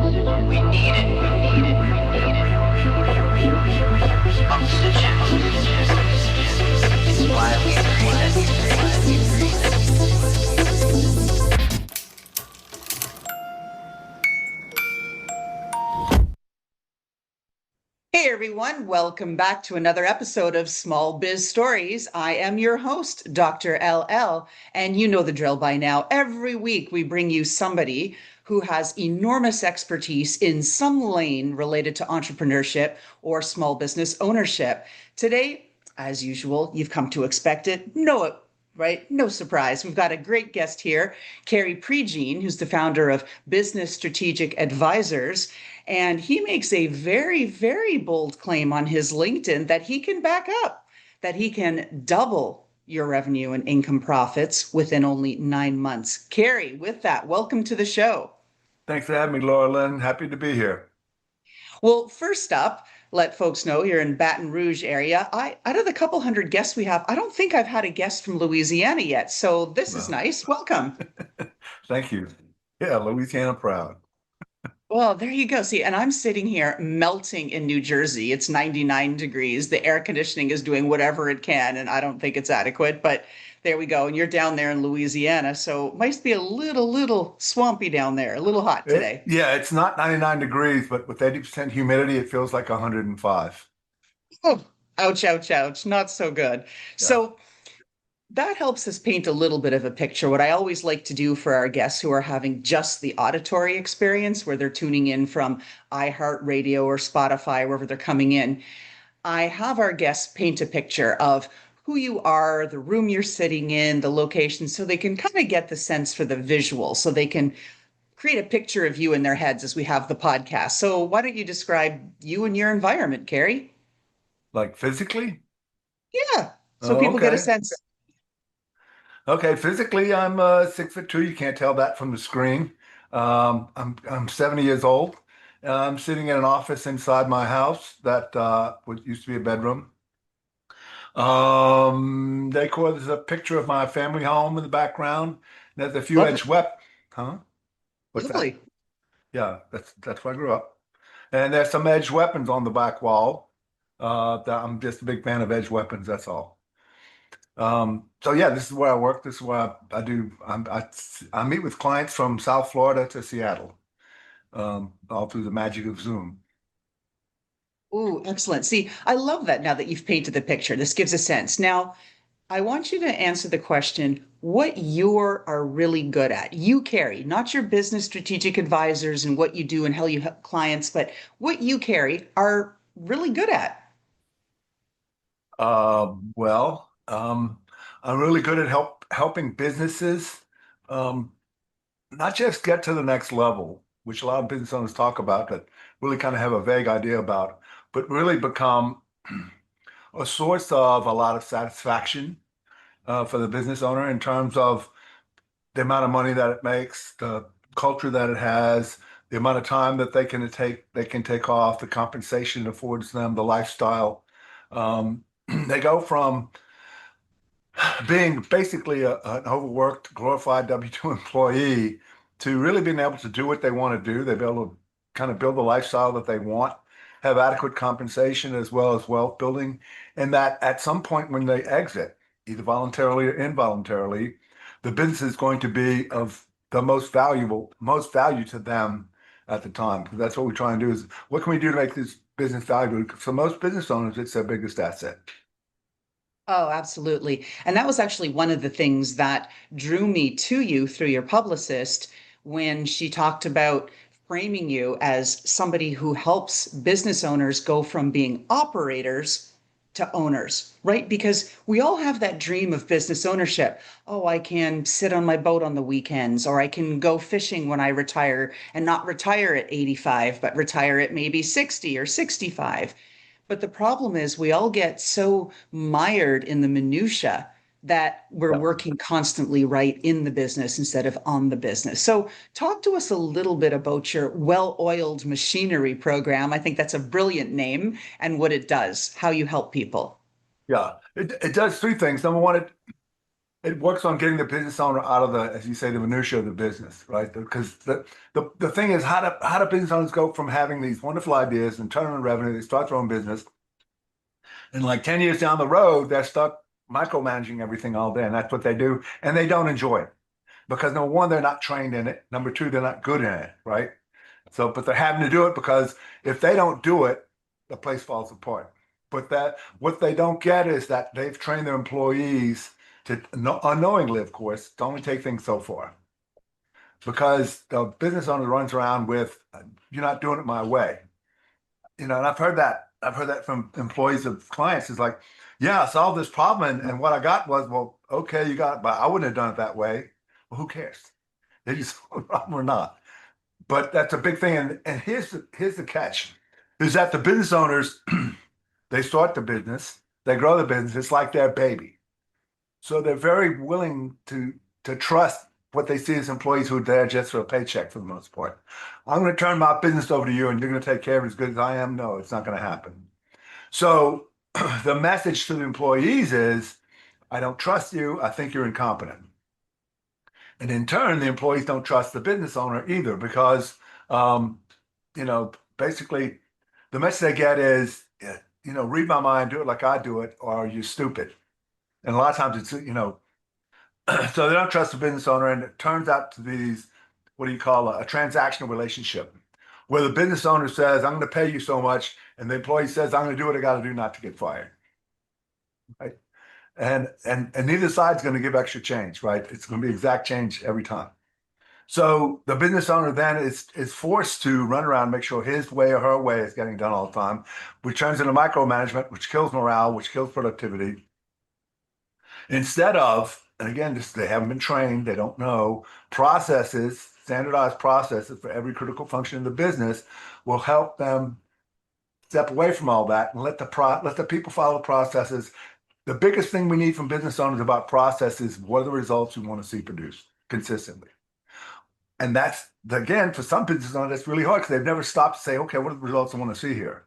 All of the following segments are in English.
We need it. Oxygen. It's why we breathe. Hey everyone, welcome back to another episode of Small Biz Stories. I am your host, Dr. LL, and you know the drill by now. Every week we bring you somebody who has enormous expertise in some lane related to entrepreneurship or small business ownership. Today, as usual, you've come to expect it. No, right? No surprise. We've got a great guest here, Cary Prejean, who's the founder of Business Strategic Advisors. And he makes a very, very bold claim on his LinkedIn that he can back up, that he can double your revenue and income profits within only 9 months. Cary, with that, welcome to the show. Thanks for having me, Laura Lynn. Happy to be here. Well, first up, let folks know you're in Baton Rouge area. Out of the couple hundred guests we have, I don't think I've had a guest from Louisiana yet. So this is Well, nice. Welcome. thank you. Yeah, Louisiana proud. Well, there you go. See, and I'm sitting here melting in New Jersey. It's 99 degrees. The air conditioning is doing whatever it can, and I don't think it's adequate, but there we go. And you're down there in Louisiana, so it might be a little swampy down there, a little hot today. Yeah, it's not 99 degrees, but with 80% humidity, it feels like 105. Oh, ouch, ouch, ouch. Not so good. Yeah. So that helps us paint a little bit of a picture. What I always like to do for our guests who are having just the auditory experience, where they're tuning in from iHeartRadio or Spotify, wherever they're coming in, I have our guests paint a picture of who you are, the room you're sitting in, the location, so they can kind of get the sense for the visual, so they can create a picture of you in their heads as we have the podcast. So why don't you describe you and your environment, Cary? Like physically? Yeah, so Oh, people get a okay. sense. Okay, physically, I'm 6'2". You can't tell that from the screen. I'm 70 years old. I'm sitting in an office inside my house that used to be a bedroom. There's a picture of my family home in the background. There's a few Lovely, edge wep. Huh? What's that? lovely. Yeah, that's where I grew up. And there's some edged weapons on the back wall. I'm just a big fan of edged weapons. That's all. So yeah, this is where I work. This is what I do. I meet with clients from South Florida to Seattle, all through the magic of Zoom. Ooh, excellent. See, I love that now that you've painted the picture. This gives a sense. Now, I want you to answer the question what you are really good at. You Cary, not your business strategic advisors and what you do and how you help clients, but what you Cary are really good at. Well, I'm really good at helping businesses, um, not just get to the next level, which a lot of business owners talk about, but really kind of have a vague idea about, but really become a source of a lot of satisfaction for the business owner in terms of the amount of money that it makes, the culture that it has, the amount of time that they can take off, the compensation it affords them, the lifestyle. They go from being basically an overworked, glorified W-2 employee to really being able to do what they want to do. They be able to kind of build the lifestyle that they want, have adequate compensation as well as wealth building, and that at some point when they exit, either voluntarily or involuntarily, the business is going to be of the most value to them at the time. Because that's what we try and do is what can we do to make this business valuable? For most business owners, it's their biggest asset. Oh, absolutely. And that was actually one of the things that drew me to you through your publicist when she talked about framing you as somebody who helps business owners go from being operators to owners, right? Because we all have that dream of business ownership. Oh, I can sit on my boat on the weekends, or I can go fishing when I retire and not retire at 85, but retire at maybe 60 or 65. But the problem is we all get so mired in the minutia that we're Yeah. working constantly right in the business instead of on the business. So talk to us a little bit about your well-oiled machinery program. I think that's a brilliant name and what it does, how you help people. Yeah, it does three things. Number one, it works on getting the business owner out of the, as you say, the minutia of the business, right? Because the thing is, how do business owners go from having these wonderful ideas and turn on revenue, they start their own business, and like 10 years down the road, they're stuck micromanaging everything all day, and that's what they do, and they don't enjoy it because number one, they're not trained in it. Number two, they're not good in it, right? So, but they're having to do it because if they don't do it, the place falls apart. But that what they don't get is that they've trained their employees to unknowingly, of course, to only take things so far. Because the business owner runs around with, "You're not doing it my way," and I've heard that. I've heard that from employees of clients. It's like, "Yeah, I solved this problem, and what I got was, well, okay, you got it, but I wouldn't have done it that way." Well, who cares? Did you solve the problem or not? But that's a big thing. And here's the catch, is that the business owners, they start the business, they grow the business, it's like their baby. So they're very willing to trust what they see as employees who are there just for a paycheck for the most part. I'm going to turn my business over to you and you're going to take care of it as good as I am. No, it's not going to happen. So the message to the employees is, I don't trust you. I think you're incompetent. And in turn, the employees don't trust the business owner either because, um, basically the message they get is, read my mind, do it like I do it, or you're stupid. And a lot of times it's, so they don't trust the business owner. And it turns out to be these, what do you call a transactional relationship, where the business owner says, I'm going to pay you so much. And the employee says, I'm going to do what I got to do not to get fired. Right. And neither side's going to give extra change, right? It's going to be exact change every time. So the business owner then is forced to run around and make sure his way or her way is getting done all the time, which turns into micromanagement, which kills morale, which kills productivity. Instead of, and again, they haven't been trained, they don't know, processes, standardized processes for every critical function in the business will help them step away from all that and let the people follow processes. The biggest thing we need from business owners about processes, what are the results we want to see produced consistently? And that's, again, for some business owners, that's really hard because they've never stopped to say, okay, what are the results I want to see here?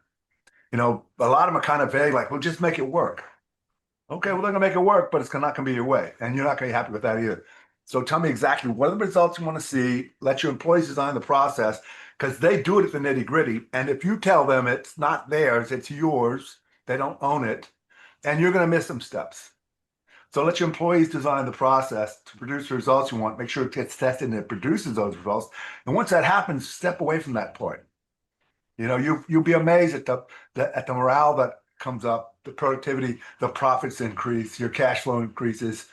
A lot of them are kind of vague, like, well, just make it work. Okay, well, they're going to make it work, but it's not going to be your way. And you're not going to be happy with that either. So tell me exactly what are the results you want to see. Let your employees design the process because they do it at the nitty gritty. And if you tell them it's not theirs, it's yours, they don't own it, and you're going to miss some steps. So let your employees design the process to produce the results you want. Make sure it gets tested and it produces those results. And once that happens, step away from that part. You'll be amazed at the morale that comes up, the productivity, the profits increase, your cash flow increases,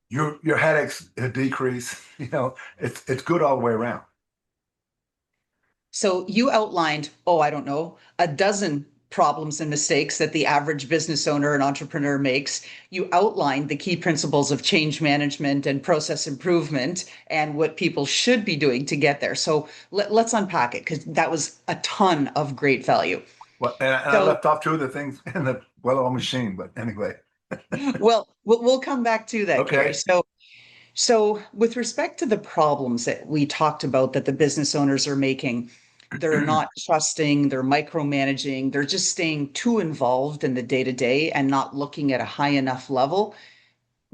your headaches decrease. It's good all the way around. So you outlined, I don't know, a dozen problems and mistakes that the average business owner and entrepreneur makes. You outlined the key principles of change management and process improvement and what people should be doing to get there. So let's unpack it because that was a ton of great value. Well, and I So, left off two of the things in the well-oiled machine, but anyway. well, we'll come back to that, Cary. Okay. So with respect to the problems that we talked about that the business owners are making, they're not trusting, they're micromanaging, they're just staying too involved in the day to day and not looking at a high enough level.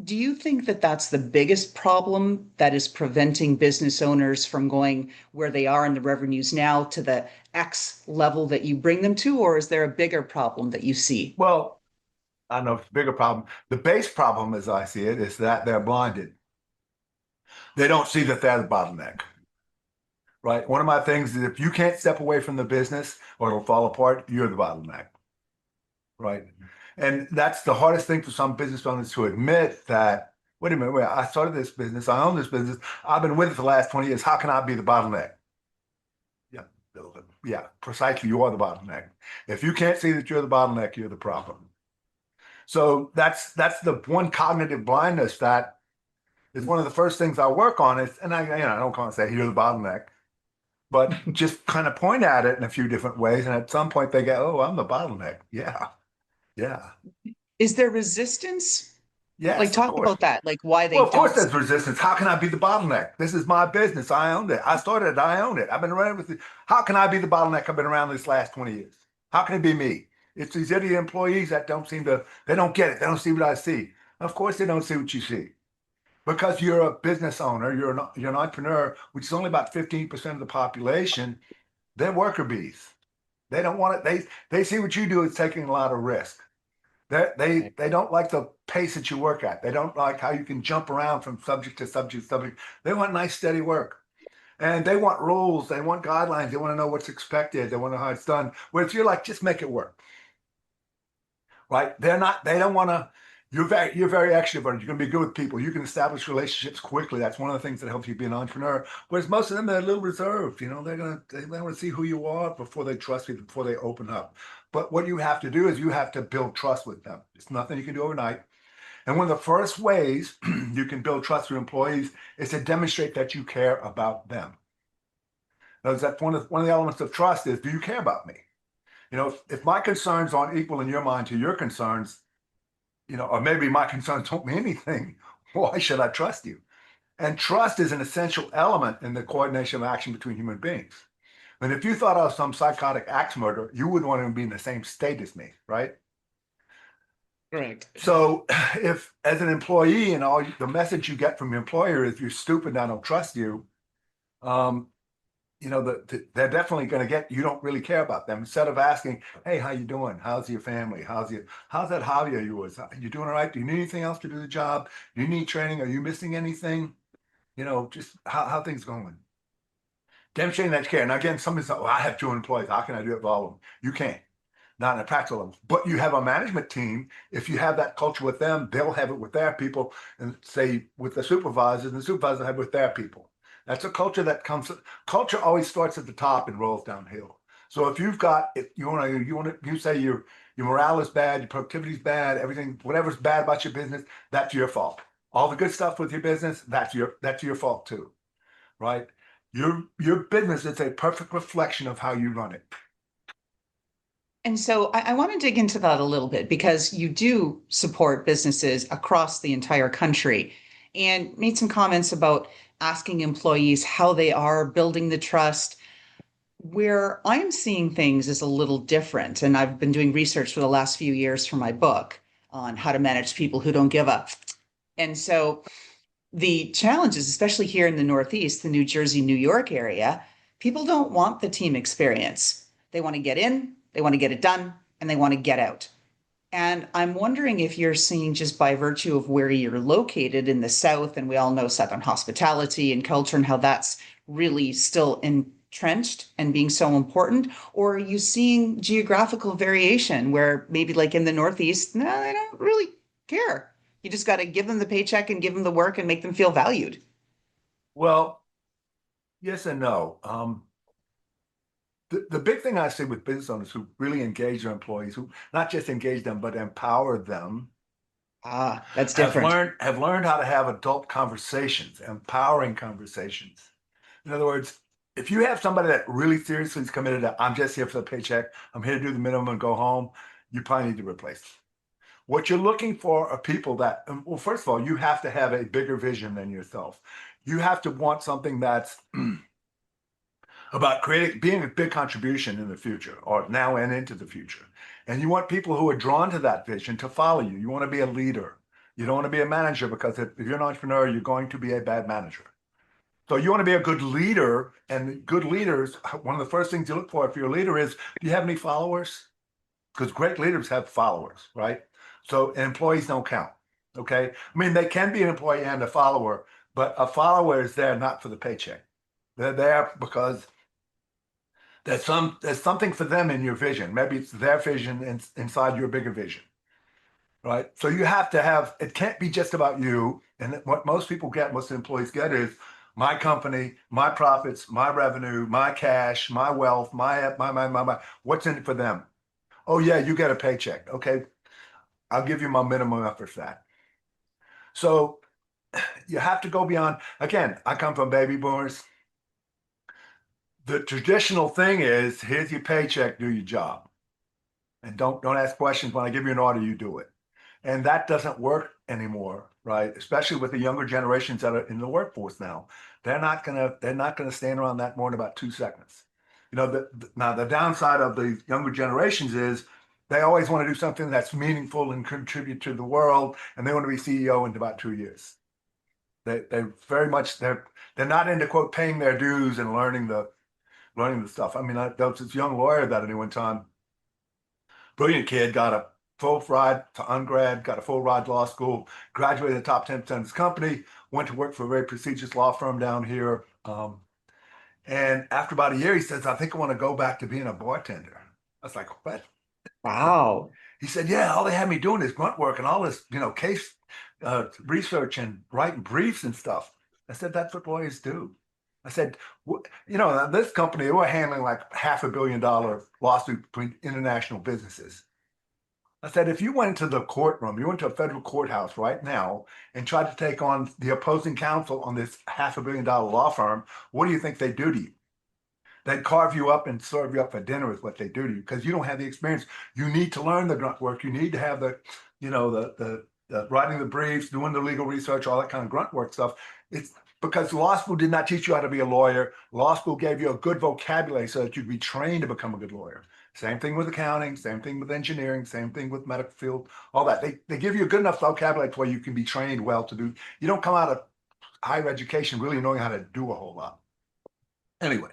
Do you think that that's the biggest problem that is preventing business owners from going where they are in the revenues now to the X level that you bring them to? Or is there a bigger problem that you see? Well, I know it's a bigger problem. The base problem, as I see it, is that they're blinded. They don't see that they're the bottleneck, right? One of my things is if you can't step away from the business or it'll fall apart, you're the bottleneck, right? And that's the hardest thing for some business owners to admit that, wait a minute, wait, I started this business, I own this business, I've been with it for the last 20 years. How can I be the bottleneck? Yeah, yeah, precisely. You are the bottleneck. If you can't see that you're the bottleneck, you're the problem. So that's the one cognitive blindness that is one of the first things I work on is, and I don't want to say you're the bottleneck, but just kind of point at it in a few different ways. And at some point they go, oh, I'm the bottleneck. Yeah. Yeah. Is there resistance? Like, Yes, of talk course. about that, like why they Well, of course don't. there's resistance. How can I be the bottleneck? This is my business. I owned it. I started it. I own it. I've been around with it. How can I be the bottleneck? I've been around these last 20 years. How can it be me? It's these idiot employees that they don't get it. They don't see what I see. Of course they don't see what you see. because you're a business owner, you're an entrepreneur, which is only about 15% of the population. They're worker bees. They don't want it. They see what you do as taking a lot of risk. They don't like the pace that you work at. They don't like how you can jump around from subject to subject to subject. They want nice, steady work. And they want rules. They want guidelines. They want to know what's expected. They want to know how it's done. Whereas you're like, just make it work, right? They don't want to, you're very extroverted. You're going to be good with people. You can establish relationships quickly. That's one of the things that helps you be an entrepreneur. Whereas most of them, they're a little reserved. They want to see who you are before they trust you, before they open up. But what you have to do is you have to build trust with them. It's nothing you can do overnight. And one of the first ways you can build trust with employees is to demonstrate that you care about them. That's one of the elements of trust is, do you care about me? If my concerns aren't equal in your mind to your concerns, or maybe my concerns don't mean anything, why should I trust you? And trust is an essential element in the coordination of action between human beings. And if you thought I was some psychotic axe murderer, you wouldn't want to be in the same state as me, right? Correct. So if as an employee and all the message you get from your employer is you're stupid and I don't trust you, um, they're definitely going to get, you don't really care about them. Instead of asking, hey, how you doing? How's your family? How's that hobby of yours? You doing all right? Do you need anything else to do the job? Do you need training? Are you missing anything? Just how things going. Demonstrating that you care. Now again, somebody's like, well, I have 2 employees. How can I do it for all of them? You can't. Not in a practical level. But you have a management team. If you have that culture with them, they'll have it with their people, and say with the supervisors, and the supervisors have it with their people. That's a culture that comes. Culture always starts at the top and rolls downhill. So if you say your morale is bad, your productivity is bad, everything, whatever's bad about your business, that's your fault. All the good stuff with your business, that's your fault too, right? Your business is a perfect reflection of how you run it. And so I want to dig into that a little bit because you do support businesses across the entire country and made some comments about asking employees how they are building the trust. Where I'm seeing things is a little different. And I've been doing research for the last few years for my book on how to manage people who don't give up. And so the challenges, especially here in the Northeast, the New Jersey, New York area, people don't want the team experience. They want to get in, they want to get it done, and they want to get out. And I'm wondering if you're seeing, just by virtue of where you're located in the South, and we all know Southern hospitality and culture and how that's really still entrenched and being so important, or are you seeing geographical variation where maybe like in the Northeast, no, they don't really care. You just got to give them the paycheck and give them the work and make them feel valued. Well, yes and no. The big thing I see with business owners who really engage their employees, who not just engage them, but empower them, Ah, that's have different. learned how to have adult conversations, empowering conversations. In other words, if you have somebody that really seriously is committed to, I'm just here for the paycheck, I'm here to do the minimum and go home, you probably need to replace them. What you're looking for are people that, well, first of all, you have to have a bigger vision than yourself. You have to want something that's about being a big contribution in the future or now and into the future. And you want people who are drawn to that vision to follow you. You want to be a leader. You don't want to be a manager, because if you're an entrepreneur, you're going to be a bad manager. So you want to be a good leader, and good leaders, one of the first things you look for if you're a leader is, do you have any followers? Because great leaders have followers, right? So employees don't count. Okay. I mean, they can be an employee and a follower, but a follower is there not for the paycheck. They're there because there's something for them in your vision. Maybe it's their vision inside your bigger vision, right? So you have to have, it can't be just about you. And what most people get, most employees get is my company, my profits, my revenue, my cash, my wealth, my, what's in it for them? Oh yeah, you get a paycheck. Okay, I'll give you my minimum effort for that. So you have to go beyond. Again, I come from baby boomers. The traditional thing is, here's your paycheck, do your job. And don't ask questions. When I give you an order, you do it. And that doesn't work anymore, right? Especially with the younger generations that are in the workforce now. They're not gonna stand around that more than about 2 seconds. Now the downside of the younger generations is they always want to do something that's meaningful and contribute to the world, and they want to be CEO in about 2 years. They very much they're not into quote paying their dues and learning the stuff. I mean, there was this young lawyer that at any one time, brilliant kid, got a full ride to undergrad, got a full ride to law school, graduated the top 10% of his company, went to work for a very prestigious law firm down here. And after about a year, he says, I think I want to go back to being a bartender. I was like, what? Wow. He said, yeah, all they had me doing is grunt work and all this, case research and writing briefs and stuff. I said, that's what lawyers do. I said, this company, they were handling like $500 million lawsuit between international businesses. I said, if you went into the courtroom, you went to a federal courthouse right now and tried to take on the opposing counsel on this $500 million law firm, what do you think they'd do to you? They'd carve you up and serve you up for dinner is what they do to you because you don't have the experience. You need to learn the grunt work. You need to have the writing the briefs, doing the legal research, all that kind of grunt work stuff. It's because law school did not teach you how to be a lawyer. Law school gave you a good vocabulary so that you'd be trained to become a good lawyer. Same thing with accounting, same thing with engineering, same thing with medical field, all that. They give you a good enough vocabulary where you can be trained well to do. You don't come out of higher education really knowing how to do a whole lot. Anyway,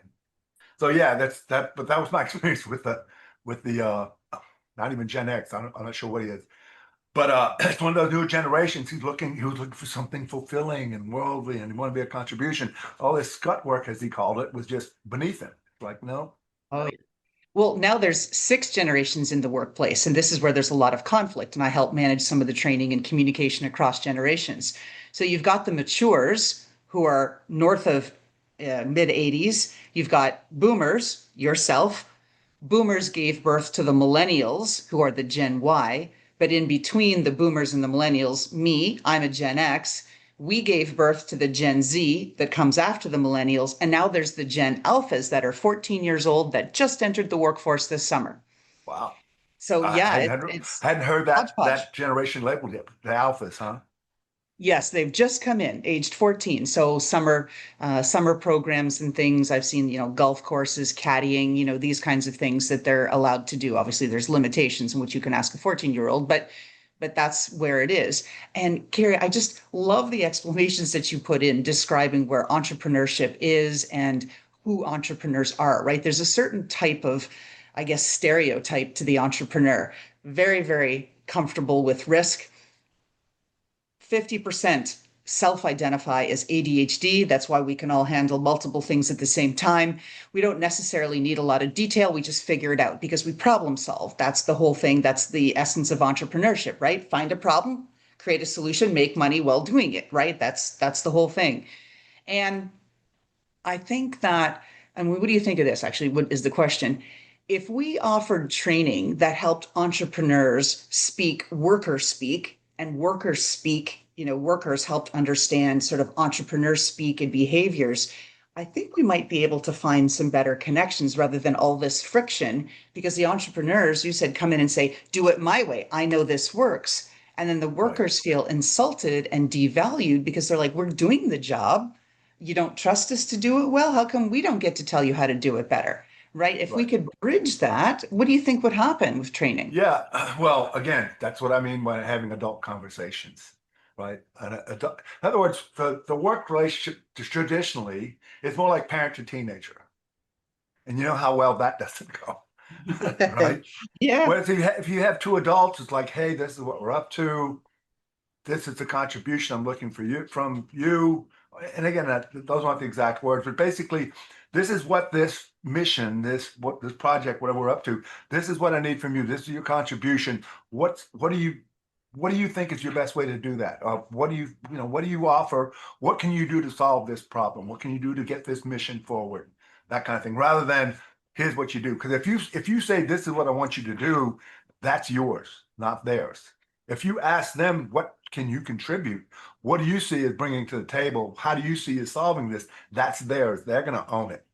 so yeah, but that was my experience with the not even Gen X. I'm not sure what he is. But it's one of those new generations. He was looking for something fulfilling and worldly, and he wanted to be a contribution. All this scut work, as he called it, was just beneath him. Like, no. Oh, yeah. Well, now there's 6 generations in the workplace, and this is where there's a lot of conflict. And I help manage some of the training and communication across generations. So you've got the matures who are north of mid 80s. You've got boomers, yourself. Boomers gave birth to the millennials, who are the Gen Y. But in between the boomers and the millennials, me, I'm a Gen X. We gave birth to the Gen Z that comes after the millennials. And now there's the Gen Alphas that are 14 years old that just entered the workforce this summer. Wow. So I yeah, hadn't it's heard that hodgepodge. generation labeled yet. The alphas, huh? Yes, they've just come in, aged 14. So summer programs and things. I've seen, golf courses, caddying, these kinds of things that they're allowed to do. Obviously, there's limitations in which you can ask a 14-year-old, but that's where it is. And Cary, I just love the explanations that you put in describing where entrepreneurship is and who entrepreneurs are, right? There's a certain type of, I guess, stereotype to the entrepreneur. Very, very comfortable with risk. 50% self-identify as ADHD. That's why we can all handle multiple things at the same time. We don't necessarily need a lot of detail. We just figure it out because we problem solve. That's the whole thing. That's the essence of entrepreneurship, right? Find a problem, create a solution, make money while doing it, right? That's the whole thing. And I think that, and what do you think of this actually? What is the question? If we offered training that helped entrepreneurs speak worker speak and workers speak, workers helped understand sort of entrepreneur speak and behaviors, I think we might be able to find some better connections rather than all this friction because the entrepreneurs, you said, come in and say, do it my way. I know this works. And then the Right. workers feel insulted and devalued because they're like, we're doing the job. You don't trust us to do it well? How come we don't get to tell you how to do it better? Right? If we Right. could bridge that, what do you think would happen with training? Yeah. Well, again, that's what I mean by having adult conversations, right? In other words, the work relationship traditionally is more like parent to teenager. And you know how well that doesn't go, right? Yeah. Whereas if you have two adults, it's like, hey, this is what we're up to. This is the contribution I'm looking for you from you. And again, those aren't the exact words, but basically, this is what this mission, this project, whatever we're up to, this is what I need from you. This is your contribution. What do you think is your best way to do that? What do you offer? What can you do to solve this problem? What can you do to get this mission forward? That kind of thing, rather than here's what you do. Because if you say this is what I want you to do, that's yours, not theirs. If you ask them, what can you contribute? What do you see as bringing to the table? How do you see as solving this? That's theirs. They're going to own it.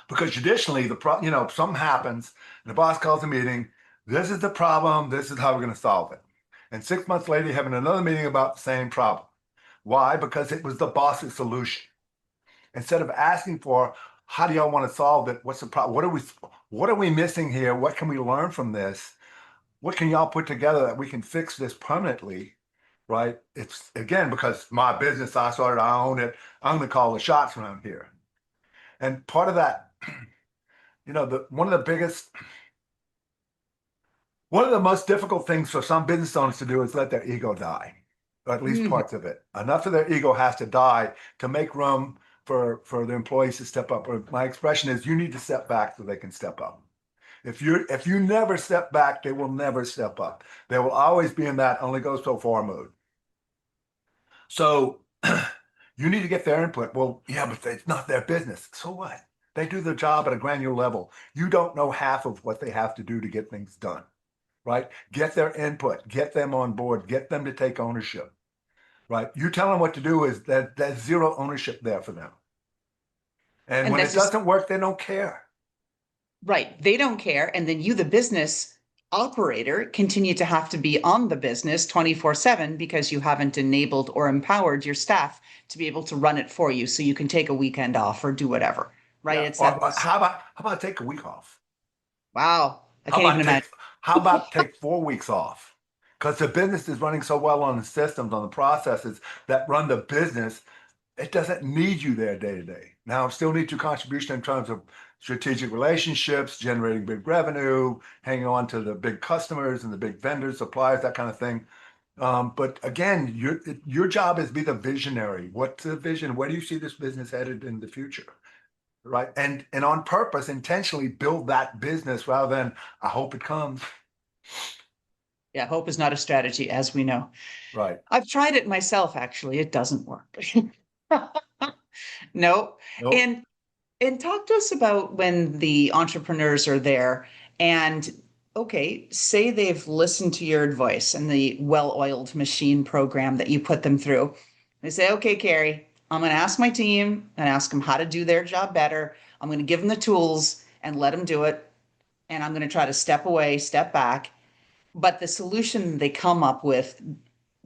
Because traditionally, something happens, and the boss calls a meeting. This is the problem. This is how we're going to solve it. And 6 months later, you're having another meeting about the same problem. Why? Because it was the boss's solution. Instead of asking for, how do y'all want to solve it? What's the problem? What are we missing here? What can we learn from this? What can y'all put together that we can fix this permanently? right? It's again, because my business, I started, I own it. I'm going to call the shots around here. And part of that, one of the most difficult things for some business owners to do is let their ego die, or at least Mhm. parts of it. Enough of their ego has to die to make room for the employees to step up. Or my expression is, you need to step back so they can step up. If you never step back, they will never step up. They will always be in that only goes so far mode. So you need to get their input. Well, yeah, but it's not their business. So what? They do their job at a granular level. You don't know half of what they have to do to get things done, right? Get their input, get them on board, get them to take ownership, right? You tell them what to do is that there's zero ownership there for them. And And when it that's just doesn't work, they don't care. right. They don't care. And then you, the business operator, continue to have to be on the business 24/7 because you haven't enabled or empowered your staff to be able to run it for you. So you can take a weekend off or do whatever, right? Yeah. It's Or that this, how about take a week off? wow, I How can't even about imagine. how about take 4 weeks off? Because the business is running so well on the systems, on the processes that run the business, it doesn't need you there day to day. Now, it still needs your contribution in terms of strategic relationships, generating big revenue, hanging on to the big customers and the big vendors, suppliers, that kind of thing. But again, your job is be the visionary. What's the vision? Where do you see this business headed in the future? Right. And on purpose, intentionally build that business rather than I hope it comes. Yeah, hope is not a strategy, as we know. Right. I've tried it myself, actually. It doesn't work. No. Nope. And talk to us about when the entrepreneurs are there and okay, say they've listened to your advice and the well-oiled machine program that you put them through. They say, okay, Cary, I'm going to ask my team and ask them how to do their job better. I'm going to give them the tools and let them do it. And I'm going to try to step away, step back. But the solution they come up with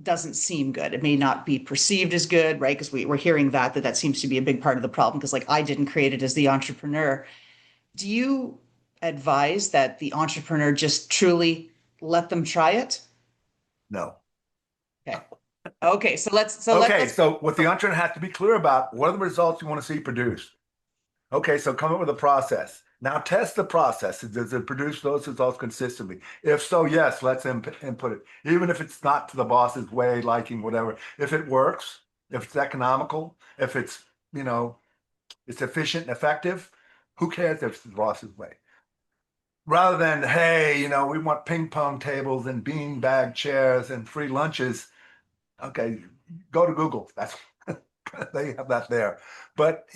doesn't seem good. It may not be perceived as good, right? Because we're hearing that seems to be a big part of the problem. Because like I didn't create it as the entrepreneur. Do you advise that the entrepreneur just truly let them try it? No. Okay. Okay. So let's Okay. let's So what the entrepreneur has to be clear about, what are the results you want to see produced? Okay, so come up with a process. Now test the process. Does it produce those results consistently? If so, yes, let's input it. Even if it's not to the boss's way, liking, whatever. If it works, if it's economical, if it's, you know, it's efficient and effective, who cares if it's the boss's way? Rather than, hey, we want ping pong tables and bean bag chairs and free lunches. Okay, go to Google. That's they have that there. But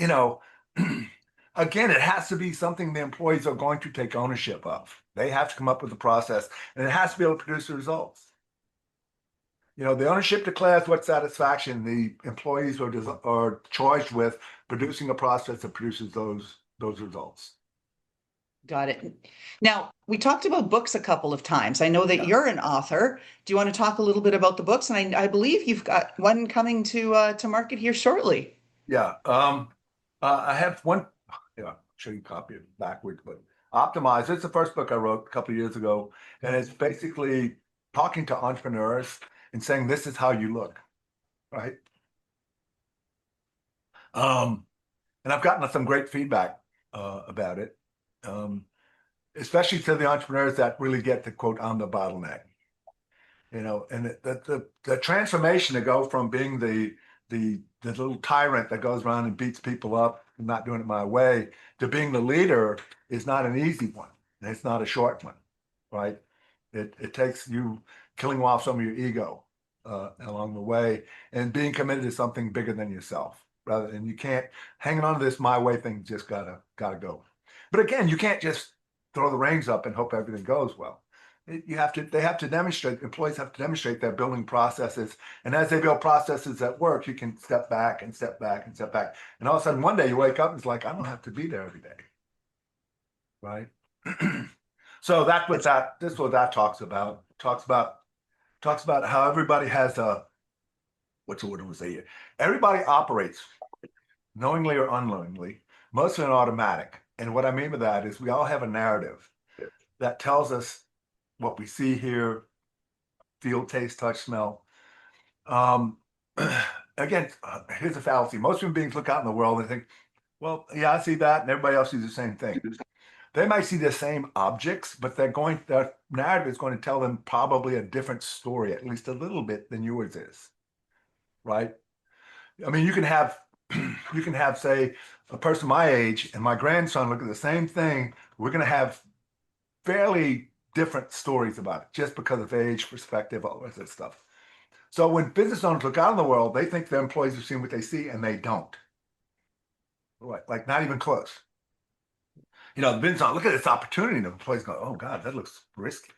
again, it has to be something the employees are going to take ownership of. They have to come up with a process, and it has to be able to produce the results. The ownership declares what satisfaction the employees are charged with producing a process that produces those results. got it. Now, we talked about books a couple of times. I know that Yeah, you're an author. Do you want to talk a little bit about the books? And I believe you've got one coming to market here shortly. yeah. I have one. Yeah, I'll show you a copy of it backwards, but Optimize. It's the first book I wrote a couple of years ago, and it's basically talking to entrepreneurs and saying this is how you look, right? Um, and I've gotten some great feedback about it, um, especially to the entrepreneurs that really get the quote, "I'm the bottleneck." And the transformation to go from being the little tyrant that goes around and beats people up and not doing it my way to being the leader is not an easy one, and it's not a short one, right? It takes you killing off some of your ego along the way and being committed to something bigger than yourself. Rather than you can't hanging on to this my way thing, just gotta go. But again, you can't just throw the reins up and hope everything goes well. They have to demonstrate, employees have to demonstrate they're building processes. And as they build processes that work, you can step back and step back and step back. And all of a sudden, one day you wake up and it's like, I don't have to be there every day. Right. So That's this is what that talks about. Talks about how everybody has what's the word I would say here? Everybody operates knowingly or unknowingly, mostly on automatic. And what I mean by that is we all have a narrative that tells us what we see, hear, feel, taste, touch, smell. Um, again, here's a fallacy. Most human beings look out in the world and think, well, yeah, I see that, and everybody else sees the same thing. They might see the same objects, but their narrative is going to tell them probably a different story, at least a little bit than yours is, right? I mean, you can have, say, a person my age and my grandson look at the same thing. We're going to have fairly different stories about it just because of age, perspective, all that stuff. So when business owners look out in the world, they think their employees have seen what they see, and they don't. Right? Like not even close. The business owner look at this opportunity, and the employees go, "Oh God, that looks risky.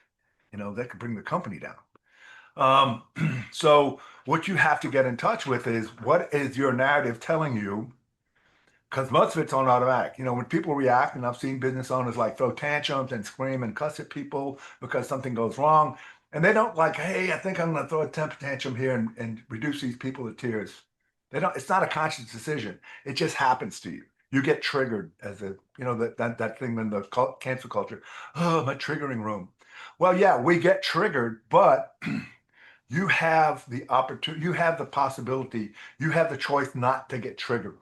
That could bring the company down." So what you have to get in touch with is what is your narrative telling you, because most of it's on automatic. When people react, and I've seen business owners like throw tantrums and scream and cuss at people because something goes wrong. And they don't like, hey, I think I'm going to throw a temper tantrum here and reduce these people to tears. They don't, it's not a conscious decision. It just happens to you. You get triggered as that thing in the cancel culture. Oh, my triggering room. Well, yeah, we get triggered, but you have the opportunity, you have the possibility, you have the choice not to get triggered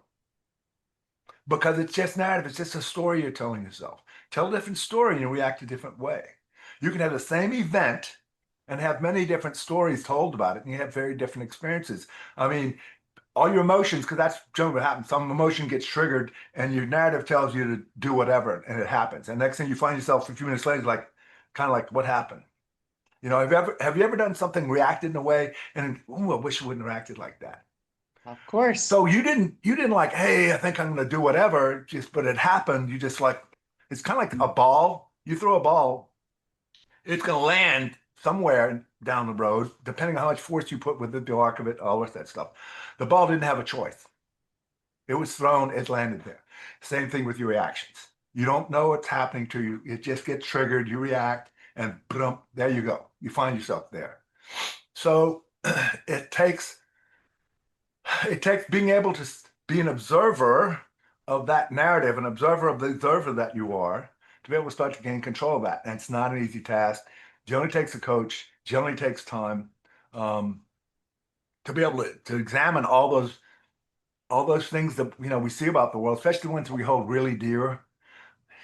because it's just narrative. It's just a story you're telling yourself. Tell a different story and you react a different way. You can have the same event and have many different stories told about it, and you have very different experiences. I mean, all your emotions, because that's generally what happens. Some emotion gets triggered, and your narrative tells you to do whatever, and it happens. And next thing you find yourself a few minutes later, like kind of like, what happened? Have you ever done something, reacted in a way, and ooh, I wish I wouldn't have acted like that. Of course. So you didn't like, hey, I think I'm going to do whatever, but it happened. You just like, it's kind of like a ball. You throw a ball, it's going to land somewhere down the road, depending on how much force you put with it, the arc of it, all of that stuff. The ball didn't have a choice. It was thrown, it landed there. Same thing with your reactions. You don't know what's happening to you. It just gets triggered, you react, and boom, there you go. You find yourself there. So it takes being able to be an observer of that narrative, an observer of the observer that you are, to be able to start to gain control of that. And it's not an easy task. Generally takes a coach, generally takes time, um, to be able to examine all those things that we see about the world, especially the ones we hold really dear,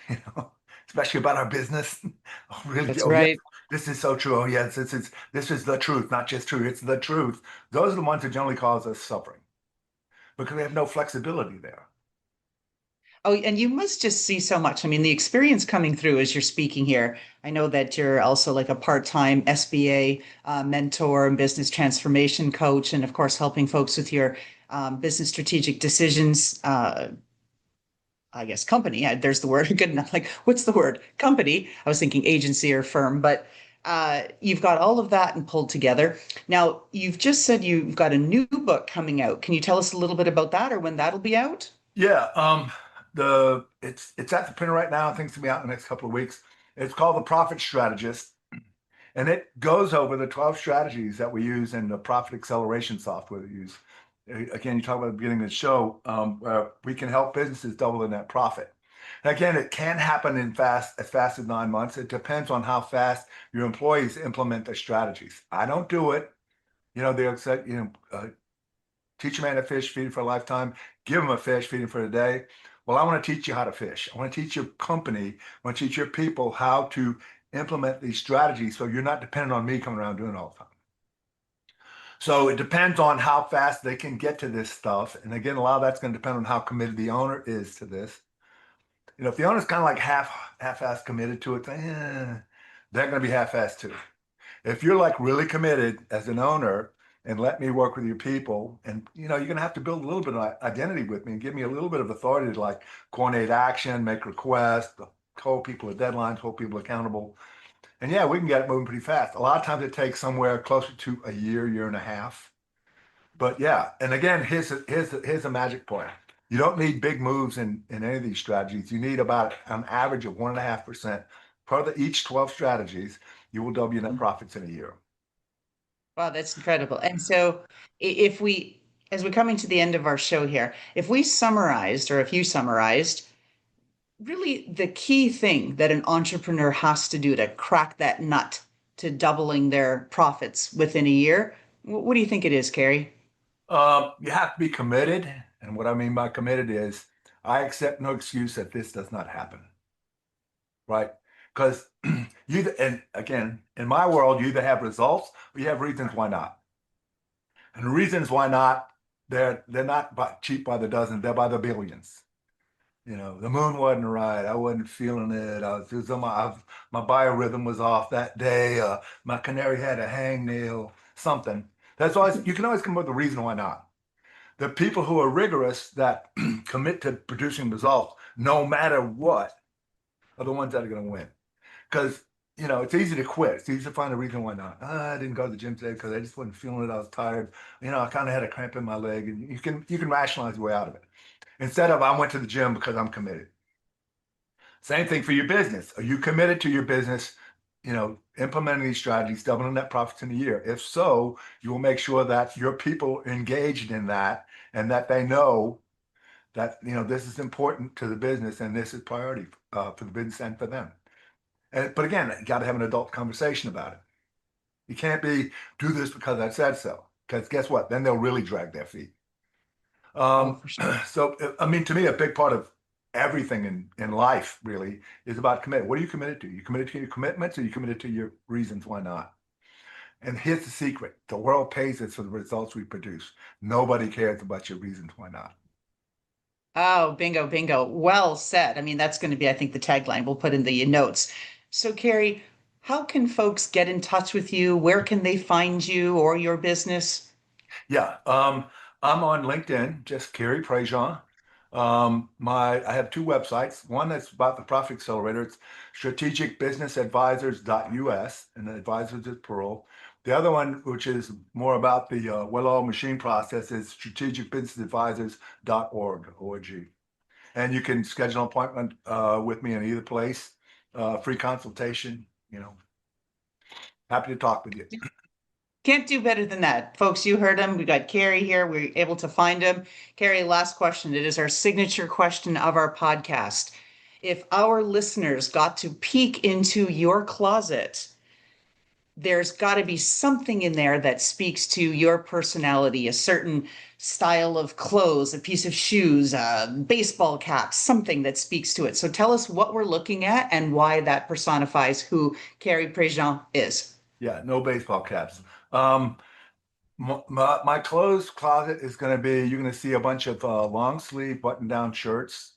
you know, especially about our business. Oh, really? That's Oh, yes, right. this is so true. Oh, yes, this is the truth, not just true. It's the truth. Those are the ones that generally cause us suffering because we have no flexibility there. Oh, and you must just see so much. I mean, the experience coming through as you're speaking here. I know that you're also like a part-time SBA mentor and business transformation coach, and of course, helping folks with your business strategic decisions. I guess company. There's the word. Good enough. Like, what's the word? Company. I was thinking agency or firm, but you've got all of that and pulled together. Now, you've just said you've got a new book coming out. Can you tell us a little bit about that or when that'll be out? Yeah, it's at the printer right now. I think it's gonna be out in the next couple of weeks. It's called The Profit Strategist, and it goes over the 12 strategies that we use in the profit acceleration software that we use. Again, you talk about the beginning of the show, where we can help businesses double their net profit. And again, it can happen as fast as 9 months. It depends on how fast your employees implement their strategies. I don't do it. They'll say, teach a man to fish, feed him for a lifetime, give him a fish, feed him for a day. Well, I want to teach you how to fish. I want to teach your company, I want to teach your people how to implement these strategies so you're not dependent on me coming around doing it all the time. So it depends on how fast they can get to this stuff. And again, a lot of that's going to depend on how committed the owner is to this. If the owner's kind of like half-ass committed to it, they're going to be half-assed too. If you're like really committed as an owner and let me work with your people, and you're going to have to build a little bit of identity with me and give me a little bit of authority to like coordinate action, make requests, hold people to deadlines, hold people accountable. And yeah, we can get it moving pretty fast. A lot of times it takes somewhere closer to a year and a half. But yeah, and again, here's a magic point. You don't need big moves in any of these strategies. You need about an average of 1.5% per each 12 strategies. You will double your net profits in a year. Wow, that's incredible. And so if we, as we're coming to the end of our show here, if we summarized, or if you summarized, really the key thing that an entrepreneur has to do to crack that nut to doubling their profits within a year, What do you think it is, Cary? You have to be committed. And what I mean by committed is I accept no excuse that this does not happen, right? Because and again, in my world, you either have results or you have reasons why not. And the reasons why not, they're not cheap by the dozen, they're by the billions. The moon wasn't right. I wasn't feeling it. I was just on my biorhythm was off that day. My canary had a hangnail, something. That's always you can always come up with a reason why not. The people who are rigorous that commit to producing results, no matter what, are the ones that are going to win. Because it's easy to quit. It's easy to find a reason why not. I didn't go to the gym today because I just wasn't feeling it. I was tired. I kind of had a cramp in my leg, and you can rationalize your way out of it. Instead of I went to the gym because I'm committed. Same thing for your business. Are you committed to your business? Implementing these strategies, doubling net profits in a year. If so, you will make sure that your people engaged in that and that they know that this is important to the business and this is priority for the business and for them. But again, you got to have an adult conversation about it. You can't do this because I said so. Because guess what? Then they'll really drag their feet. Oh, for sure. So, I mean, to me, a big part of everything in life really is about commitment. What are you committed to? You committed to your commitments or you committed to your reasons why not? And here's the secret. The world pays us for the results we produce. Nobody cares about your reasons why not. Oh, bingo, bingo. Well said. I mean, that's going to be, I think, the tagline we'll put in the notes. So, Cary, how can folks get in touch with you? Where can they find you or your business? Yeah, I'm on LinkedIn, just Cary Prejean. I have two websites. One that's about the Profit Accelerator. It's strategicbusinessadvisors.us, and the advisors is plural. The other one, which is more about the well-oiled machine process, is strategicbusinessadvisors.org, O-R-G. And you can schedule an appointment with me in either place, free consultation. Happy to talk with you. Can't do better than that. Folks, you heard him. We got Cary here. We're able to find him. Cary, last question. It is our signature question of our podcast. If our listeners got to peek into your closet, there's got to be something in there that speaks to your personality, a certain style of clothes, a piece of shoes, a baseball cap, something that speaks to it. So tell us what we're looking at and why that personifies who Cary Prejean is. Yeah, no baseball caps. My clothes closet is going to be, you're going to see a bunch of long sleeve button down shirts.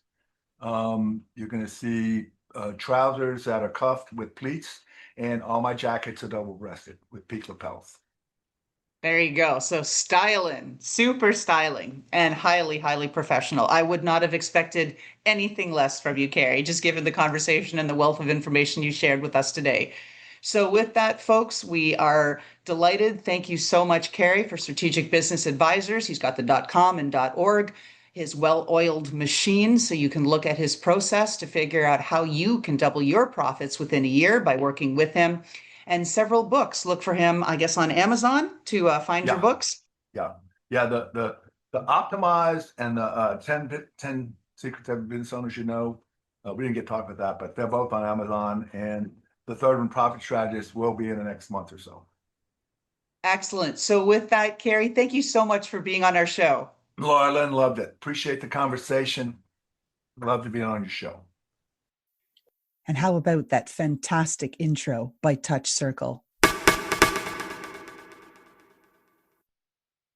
You're going to see trousers that are cuffed with pleats, and all my jackets are double breasted with peak lapels. There you go. So styling, super styling, and highly, highly professional. I would not have expected anything less from you, Cary, just given the conversation and the wealth of information you shared with us today. So, with that, folks, we are delighted. Thank you so much, Cary, for Strategic Business Advisors. He's got the .com and .org, his well-oiled machine, so you can look at his process to figure out how you can double your profits within a year by working with him. And several books. Look for him, I guess, on Amazon to find your Yeah, books. yeah, yeah. The optimized and the 10 secrets of business owners we didn't get to talk about that, but they're both on Amazon. And the third one, Profit Strategist, will be in the next month or so. Excellent. So, with that, Cary, thank you so much for being on our show. Laura Lynn, loved it. Appreciate the conversation. Love to be on your show. And how about that fantastic intro by Touch Circle?